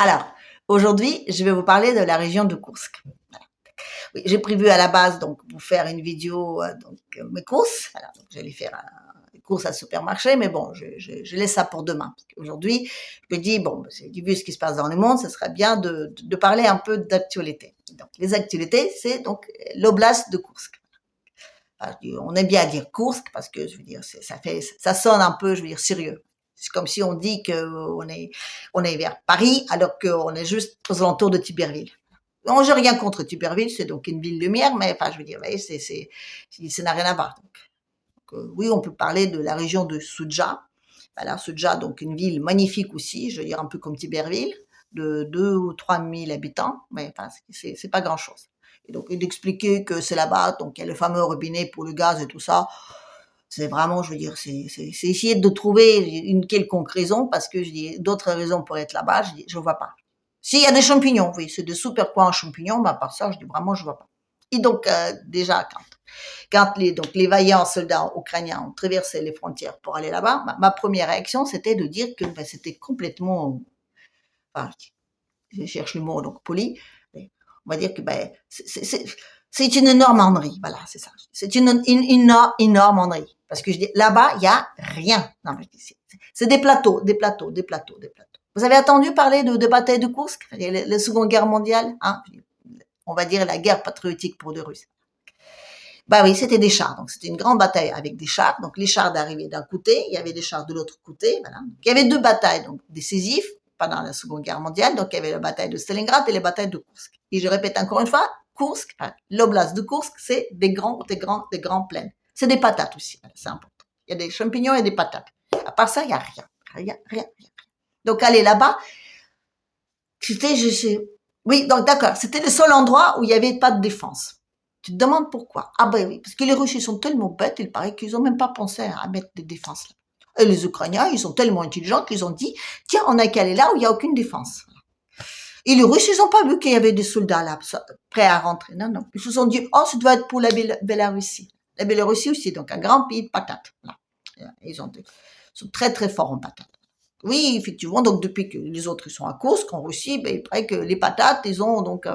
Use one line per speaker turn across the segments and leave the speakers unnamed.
Alors, aujourd'hui, je vais vous parler de la région de Koursk. Voilà. Oui, j'ai prévu à la base donc vous faire une vidéo mes courses. Voilà, donc j'allais faire des courses à supermarché, mais bon, je laisse ça pour demain. Aujourd'hui, je me dis bon, j'ai vu ce qui se passe dans le monde, ce serait bien de parler un peu d'actualité. Donc les actualités, c'est donc l'oblast de Koursk. Enfin, on aime bien dire Koursk parce que je veux dire, ça sonne un peu, je veux dire, sérieux. C'est comme si on dit on est vers Paris alors qu'on est juste aux alentours de Tiberville. Non, j'ai rien contre Tiberville, c'est donc une ville lumière, mais enfin, je veux dire, vous voyez, ça n'a rien à voir. Oui, on peut parler de la région de Soudja. Voilà, Soudja, donc une ville magnifique aussi, je veux dire un peu comme Tiberville, de 2 ou 3 000 habitants, mais enfin, c'est pas grand-chose. Et donc, d'expliquer que c'est là-bas, donc il y a le fameux robinet pour le gaz et tout ça, c'est vraiment, je veux dire, c'est essayer de trouver une quelconque raison, parce que je dis, d'autres raisons pour être là-bas, je vois pas. S'il y a des champignons, oui, c'est de super coins en champignons, mais à part ça, je dis vraiment, je vois pas. Et donc, déjà, quand les vaillants soldats ukrainiens ont traversé les frontières pour aller là-bas, ma première réaction, c'était de dire que c'était complètement, enfin, je cherche le mot donc poli, on va dire que c'est une énorme ennerie, voilà, c'est ça. C'est une énorme ennerie, parce que je dis là-bas il y a rien. Non, mais c'est des plateaux, des plateaux, des plateaux, des plateaux. Vous avez entendu parler de bataille de Koursk, la Seconde Guerre mondiale, hein, on va dire la guerre patriotique pour les Russes. Bah oui, c'était des chars. Donc c'était une grande bataille avec des chars. Donc les chars d'arrivée d'un côté, il y avait des chars de l'autre côté. Voilà. Donc, il y avait deux batailles donc décisives pendant la Seconde Guerre mondiale. Donc il y avait la bataille de Stalingrad et la bataille de Koursk. Et je répète encore une fois, Koursk, l'oblast de Koursk, c'est des grands plaines. C'est des patates aussi. Voilà, c'est important. Il y a des champignons et des patates. À part ça, il y a rien, rien, rien, rien. Donc aller là-bas, oui, donc d'accord, c'était le seul endroit où il n'y avait pas de défense. Tu te demandes pourquoi. Ah ben oui, parce que les Russes, ils sont tellement bêtes, il paraît qu'ils ont même pas pensé à mettre des défenses là. Et les Ukrainiens, ils sont tellement intelligents qu'ils ont dit, tiens, on a qu'à aller là où il n'y a aucune défense. Et les Russes, ils n'ont pas vu qu'il y avait des soldats là, prêts à rentrer. Non, non. Ils se sont dit, oh, ça doit être pour la Bélarussie. La Bélarussie aussi, donc un grand pays de patates. Là. Ils sont très, très forts en patates. Oui, effectivement, donc depuis que les autres ils sont à Kursk, en Russie, ben, il paraît que les patates, ils ont donc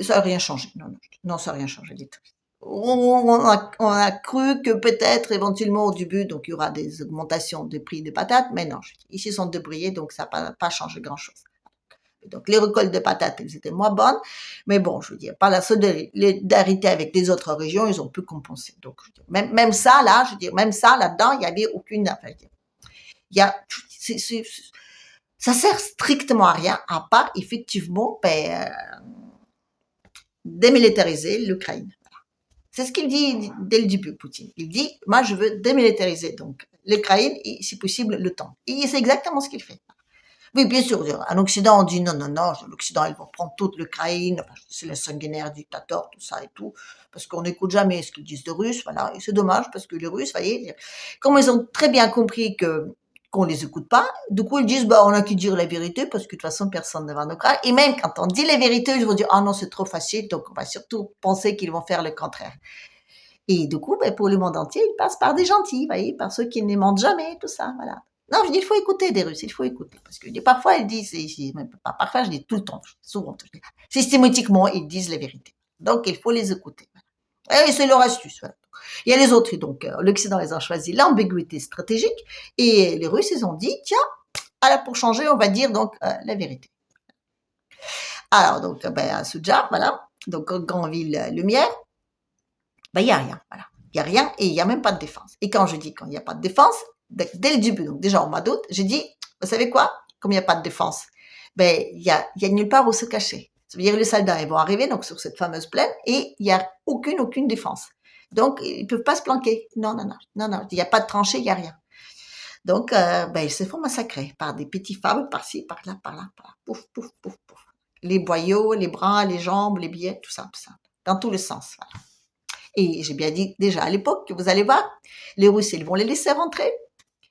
ça n'a rien changé. Non, non, non, ça n'a rien changé du tout. On a cru que peut-être éventuellement au début, donc il y aura des augmentations des prix des patates, mais non, ils se sont débrouillés, donc ça n'a pas changé grand-chose. Donc les récoltes de patates, elles étaient moins bonnes, mais bon, je veux dire, par la solidarité avec les autres régions, ils ont pu compenser. Donc je veux dire, même ça là, je veux dire, même ça là-dedans, il y avait aucune affaire. Il y a, ça sert strictement à rien, à part effectivement démilitariser l'Ukraine. C'est ce qu'il dit dès le début, Poutine. Il dit, moi, je veux démilitariser donc l'Ukraine et, si possible, l'OTAN. Et c'est exactement ce qu'il fait. Oui, bien sûr, en Occident, on dit non, non, non, l'Occident, ils vont prendre toute l'Ukraine, c'est le sanguinaire dictateur, tout ça et tout, parce qu'on n'écoute jamais ce qu'ils disent de Russes, voilà, et c'est dommage, parce que les Russes, vous voyez, comme ils ont très bien compris qu'on les écoute pas, du coup, ils disent, bah, on a qu'à dire la vérité, parce que de toute façon, personne ne va nous croire, et même quand on dit la vérité, ils vont dire, ah non, c'est trop facile, donc on va surtout penser qu'ils vont faire le contraire. Et du coup, ben, pour le monde entier, ils passent par des gentils, vous voyez, par ceux qui ne mentent jamais, tout ça, voilà. Non, je dis, il faut écouter des Russes, il faut écouter. Parce que parfois, ils disent, parfois, je dis tout le temps, souvent, systématiquement, ils disent la vérité. Donc, il faut les écouter. Et c'est leur astuce. Voilà. Il y a les autres, donc, l'Occident, ils ont choisi l'ambiguïté stratégique, et les Russes, ils ont dit, tiens, alors pour changer, on va dire donc la vérité. Alors, donc, ben, à Soudja, voilà, donc, grande ville lumière, ben, il n'y a rien, voilà. Il n'y a rien et il n'y a même pas de défense. Et quand je dis qu'il n'y a pas de défense, dès le début, donc déjà au mois d'août, j'ai dit, vous savez quoi, comme il n'y a pas de défense, ben, il y a nulle part où se cacher. Ça veut dire que les soldats, ils vont arriver donc sur cette fameuse plaine et il n'y a aucune défense. Donc, ils ne peuvent pas se planquer. Non, non, non, non, non, il n'y a pas de tranchée, il n'y a rien. Donc, ben, ils se font massacrer par des petits fables par-ci, par-là, par-là, par-là. Pouf, pouf, pouf, pouf. Les boyaux, les bras, les jambes, les billets, tout ça, dans tous les sens. Voilà. Et j'ai bien dit déjà à l'époque que vous allez voir, les Russes, ils vont les laisser rentrer,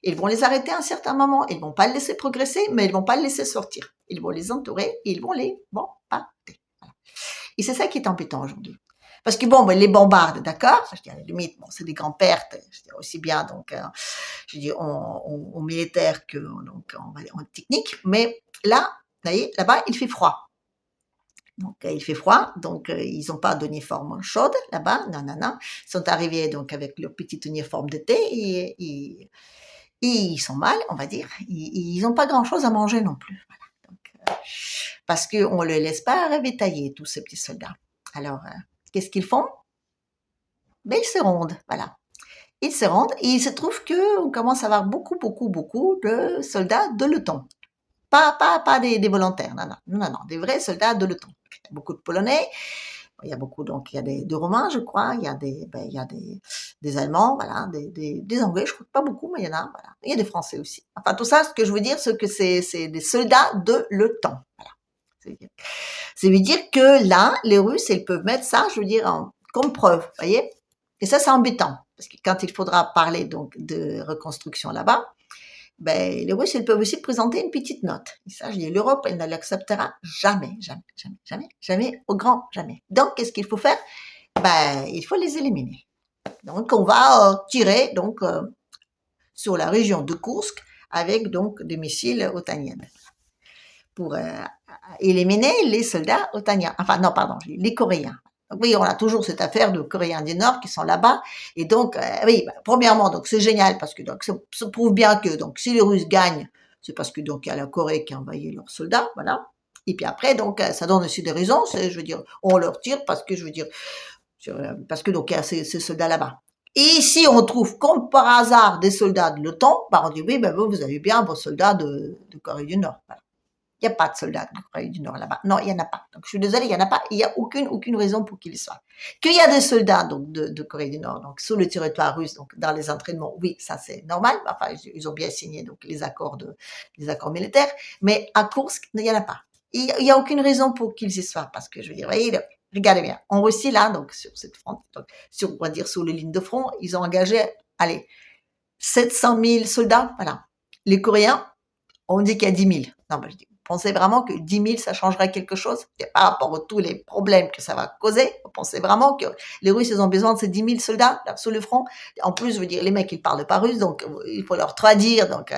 ils vont les arrêter à un certain moment, ils vont pas les laisser progresser, mais ils vont pas les laisser sortir. Ils vont les entourer et ils vont les bombarder. Voilà. Et c'est ça qui est embêtant aujourd'hui. Parce que bon, ben, les bombardes, d'accord, je dis à la limite, bon, c'est des grandes pertes, je dis aussi bien donc, je dis en militaire que donc en technique, mais là, vous voyez, là-bas, il fait froid. Donc, il fait froid, donc ils n'ont pas d'uniforme chaude là-bas, non, non, non. Ils sont arrivés donc avec leur petit uniforme d'été et ils sont mal, on va dire. Ils n'ont pas grand-chose à manger non plus. Voilà. Donc, parce qu'on ne les laisse pas ravitailler, tous ces petits soldats. Alors, qu'est-ce qu'ils font? Ben, ils se rendent, voilà. Ils se rendent et il se trouve qu'on commence à avoir beaucoup, beaucoup, beaucoup de soldats de l'OTAN. Pas des volontaires, non, non, non, non, des vrais soldats de l'OTAN. Il y a beaucoup de Polonais, il y a beaucoup, donc il y a des Romains, je crois, il y a des Allemands, voilà, des Anglais, je crois pas beaucoup, mais il y en a, voilà. Il y a des Français aussi. Enfin, tout ça, ce que je veux dire, c'est que c'est des soldats de l'OTAN, voilà. Ça veut dire que là, les Russes, ils peuvent mettre ça, je veux dire, comme preuve, vous voyez. Et ça, c'est embêtant, parce que quand il faudra parler donc de reconstruction là-bas, ben, les Russes, ils peuvent aussi présenter une petite note. Et ça, je dis, l'Europe, elle ne l'acceptera jamais, jamais, jamais, jamais, jamais, au grand jamais. Donc, qu'est-ce qu'il faut faire? Ben, il faut les éliminer. Donc, on va tirer donc sur la région de Kursk avec donc des missiles otaniens pour éliminer les soldats otaniens. Enfin, non, pardon, les Coréens. Donc, oui, on a toujours cette affaire de Coréens du Nord qui sont là-bas. Et donc, oui, bah, premièrement, donc c'est génial parce que donc ça prouve bien que donc si les Russes gagnent, c'est parce que donc il y a la Corée qui a envahi leurs soldats, voilà. Et puis après, donc ça donne aussi des raisons. C'est, je veux dire, on leur tire parce que je veux dire, parce que donc il y a ces soldats là-bas. Et si on trouve comme par hasard des soldats de l'OTAN, bah on dit oui, ben vous avez bien vos soldats de Corée du Nord. Voilà. Il n'y a pas de soldats de Corée du Nord là-bas. Non, il n'y en a pas. Donc, je suis désolée, il n'y en a pas. Il n'y a aucune raison pour qu'il y soit. Qu'il y a des soldats, donc, de Corée du Nord, donc, sur le territoire russe, donc, dans les entraînements, oui, ça, c'est normal. Enfin, ils ont bien signé, donc, les accords militaires. Mais à Kursk, il n'y en a pas. Il n'y a aucune raison pour qu'ils y soient. Parce que, je veux dire, voyez, regardez bien. En Russie, là, donc, sur cette front, donc, on va dire, sur les lignes de front, ils ont engagé, allez, 700 000 soldats, voilà. Les Coréens, on dit qu'il y a 10 000. Non, mais je dis, vous pensez vraiment que 10 000, ça changerait quelque chose? Et par rapport à tous les problèmes que ça va causer, vous pensez vraiment que les Russes, ils ont besoin de ces 10 000 soldats là, sur le front? En plus, je veux dire, les mecs, ils parlent pas russe, donc il faut leur traduire. Donc,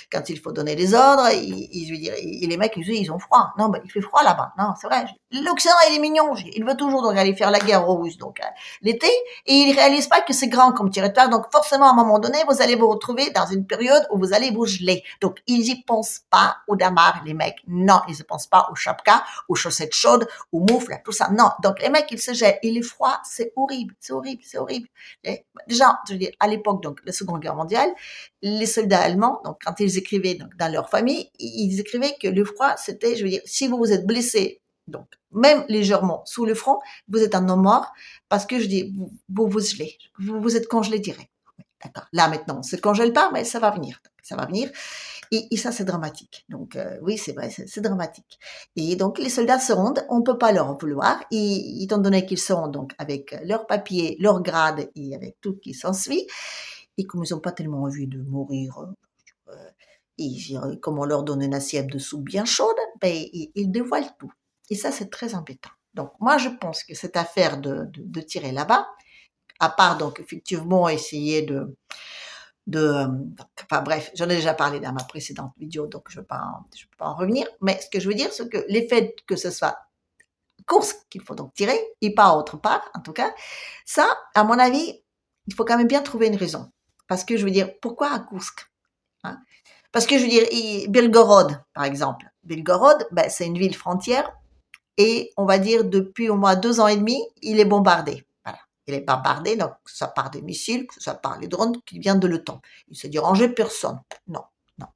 quand il faut donner des ordres, je veux dire, les mecs, ils ont froid. Non, mais il fait froid là-bas. Non, c'est vrai. L'Occident, il est mignon. Il veut toujours donc aller faire la guerre aux Russes, donc l'été, et il réalise pas que c'est grand comme territoire. Donc, forcément, à un moment donné, vous allez vous retrouver dans une période où vous allez vous geler. Donc, ils y pensent pas au damar, les mecs. Non, ils ne pensent pas aux chapkas, aux chaussettes chaudes, aux moufles, tout ça. Non. Donc, les mecs, ils se jettent. Et le froid, c'est horrible, c'est horrible, c'est horrible. Et déjà, je veux dire, à l'époque, donc, de la Seconde Guerre mondiale, les soldats allemands, donc, quand ils écrivaient donc, dans leur famille, ils écrivaient que le froid, c'était, je veux dire, si vous vous êtes blessé, donc, même légèrement sous le front, vous êtes un homme mort parce que je dis, vous gelez, vous êtes congelé direct. D'accord. Là maintenant, on se congèle pas, mais ça va venir. Ça va venir. Et ça, c'est dramatique. Donc, oui, c'est vrai, c'est dramatique. Et donc, les soldats se rendent, on peut pas leur en vouloir. Et étant donné qu'ils sont donc avec leurs papiers, leur grade et avec tout ce qui s'ensuit, et comme ils n'ont pas tellement envie de mourir, et comme on leur donne une assiette de soupe bien chaude, ben, ils dévoilent tout. Et ça, c'est très embêtant. Donc, moi, je pense que cette affaire de tirer là-bas, à part donc effectivement essayer enfin bref, j'en ai déjà parlé dans ma précédente vidéo, donc je ne vais pas en revenir. Mais ce que je veux dire, c'est que l'effet que ce soit course qu'il faut donc tirer, et pas autre part, en tout cas, ça, à mon avis, il faut quand même bien trouver une raison. Parce que je veux dire, pourquoi à Kursk, hein? Parce que je veux dire, Belgorod, par exemple. Belgorod, ben, c'est une ville frontière et on va dire depuis au moins 2 ans et demi, il est bombardé. Voilà. Il est bombardé, donc ça part des missiles, ça part les drones qui viennent de l'OTAN. Il s'est dérangé personne. Non, non,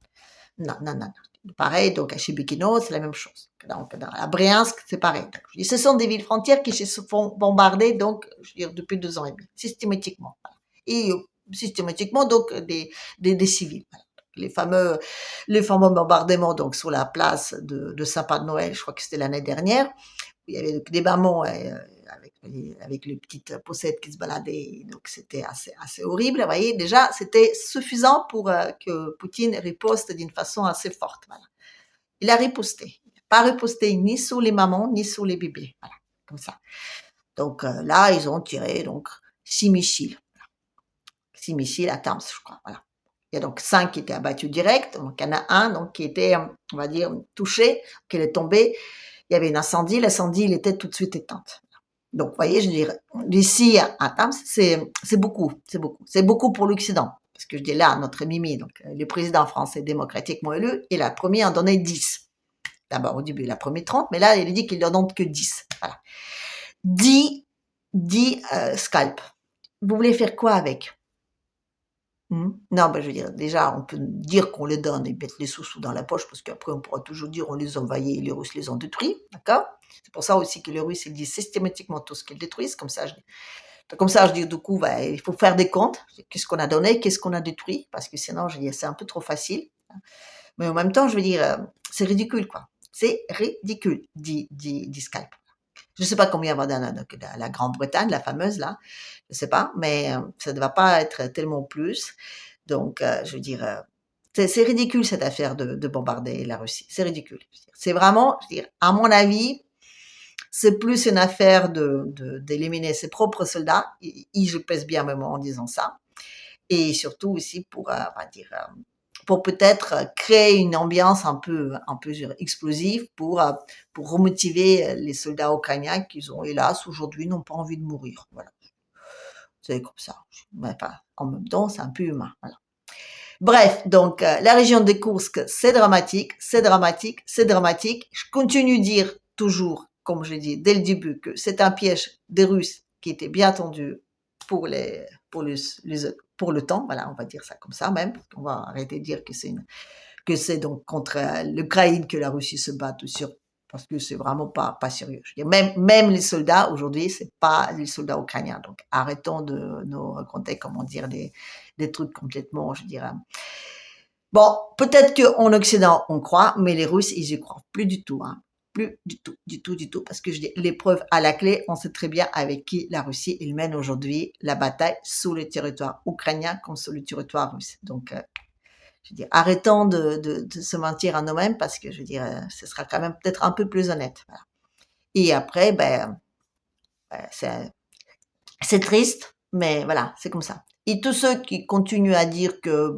non, non, non. Pareil, donc à Chibikino, c'est la même chose. Donc, à Briansk, c'est pareil. Donc, je dis, ce sont des villes frontières qui se font bombarder, donc, je veux dire, depuis 2 ans et demi, systématiquement. Voilà. Et systématiquement, donc, des civils. Voilà. Les fameux bombardements donc sur la place de Sapin de Noël, je crois que c'était l'année dernière, où il y avait des mamans avec les petites poussettes qui se baladaient, donc c'était assez horrible. Vous voyez, déjà, c'était suffisant pour que Poutine riposte d'une façon assez forte. Voilà. Il a riposté. Il n'a pas riposté ni sur les mamans, ni sur les bébés. Voilà, comme ça. Donc là, ils ont tiré donc 6 missiles. 6 missiles à Tams, je crois. Voilà. Il y a donc 5 qui étaient abattus direct, donc il y en a un donc qui était, on va dire, touché, qu'il est tombé. Il y avait un incendie, l'incendie, il était tout de suite éteint. Donc, vous voyez, je veux dire, d'ici à Tams, c'est beaucoup, c'est beaucoup. C'est beaucoup pour l'Occident. Parce que je dis là, notre Mimi, donc le président français démocratiquement élu, il a promis en donner 10. D'abord, au début, il a promis 30, mais là, il a dit qu'il n'en donne que 10. Voilà. 10, 10 scalps. Vous voulez faire quoi avec? Non, ben, je veux dire, déjà, on peut dire qu'on les donne et mettre les sous-sous dans la poche, parce qu'après, on pourra toujours dire on les a envahis et les Russes les ont détruits, d'accord? C'est pour ça aussi que les Russes, ils disent systématiquement tout ce qu'ils détruisent, comme ça, je dis, du coup, ben, il faut faire des comptes. Qu'est-ce qu'on a donné, qu'est-ce qu'on a détruit, parce que sinon, je dis, c'est un peu trop facile. Mais en même temps, je veux dire, c'est ridicule, quoi. C'est ridicule, dit Scalp. Je ne sais pas combien va dans la Grande-Bretagne, la fameuse, là. Je ne sais pas, mais ça ne va pas être tellement plus. Donc, je veux dire, c'est ridicule cette affaire de bombarder la Russie. C'est ridicule. C'est vraiment, je veux dire, à mon avis, c'est plus une affaire d'éliminer ses propres soldats. Et je pèse bien mes mots en disant ça. Et surtout aussi pour, on va dire, pour peut-être créer une ambiance un peu explosive pour remotiver les soldats ukrainiens qui ont, hélas, aujourd'hui, n'ont pas envie de mourir. Voilà. C'est comme ça. Mais enfin, en même temps, c'est un peu humain. Voilà. Bref, donc, la région de Kursk, c'est dramatique, c'est dramatique, c'est dramatique. Je continue de dire toujours, comme je dis dès le début, que c'est un piège des Russes qui était bien tendu pour le temps. Voilà, on va dire ça comme ça même. On va arrêter de dire que c'est donc contre l'Ukraine que la Russie se bat sur, parce que c'est vraiment pas sérieux. Je veux dire, même les soldats aujourd'hui, c'est pas les soldats ukrainiens. Donc arrêtons de nous raconter, comment dire, des trucs complètement, je dirais. Bon, peut-être qu'en Occident on croit, mais les Russes ils y croient plus du tout, hein. Plus du tout, du tout, du tout, parce que je dis les preuves à la clé, on sait très bien avec qui la Russie il mène aujourd'hui la bataille sur le territoire ukrainien comme sur le territoire russe. Donc je veux dire, arrêtons de se mentir à nous-mêmes parce que je veux dire, ce sera quand même peut-être un peu plus honnête. Voilà. Et après, c'est triste, mais voilà, c'est comme ça. Et tous ceux qui continuent à dire que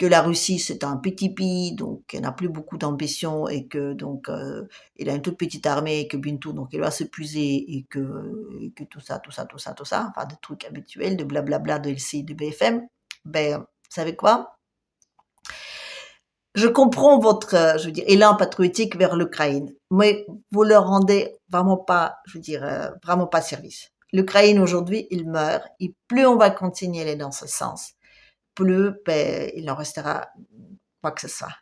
la Russie c'est un petit pays, donc elle n'a plus beaucoup d'ambition et que donc il a une toute petite armée et que bientôt donc il va s'épuiser et que tout ça, tout ça, tout ça, tout ça, enfin des trucs habituels, de blablabla de LCI, de BFM, vous savez quoi? Je comprends votre, je veux dire, élan patriotique vers l'Ukraine, mais vous leur rendez vraiment pas, je veux dire, vraiment pas service. L'Ukraine aujourd'hui, il meurt, et plus on va continuer aller dans ce sens, plus il en restera quoi que ce soit.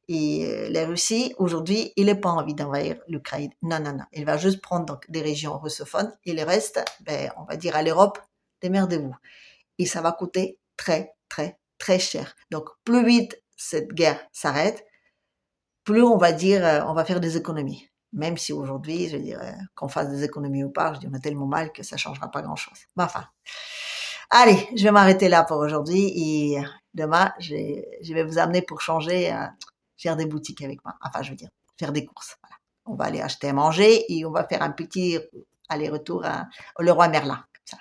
Et la Russie, aujourd'hui, il n'a pas envie d'envahir l'Ukraine. Non, non, non. Il va juste prendre donc des régions russophones et le reste, on va dire à l'Europe, démerdez-vous. Et ça va coûter très, très, très cher. Donc, plus vite cette guerre s'arrête, plus on va dire, on va faire des économies. Même si aujourd'hui, je veux dire, qu'on fasse des économies ou pas, je dis, on a tellement mal que ça changera pas grand-chose. Mais enfin, allez, je vais m'arrêter là pour aujourd'hui et demain, je vais vous amener pour changer, faire des boutiques avec moi. Enfin, je veux dire, faire des courses. Voilà. On va aller acheter à manger et on va faire un petit aller-retour au Leroy Merlin. Comme ça.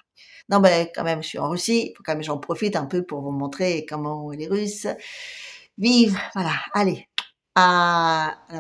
Non, quand même, je suis en Russie. Il faut quand même que j'en profite un peu pour vous montrer comment les Russes vivent. Voilà. Allez, à la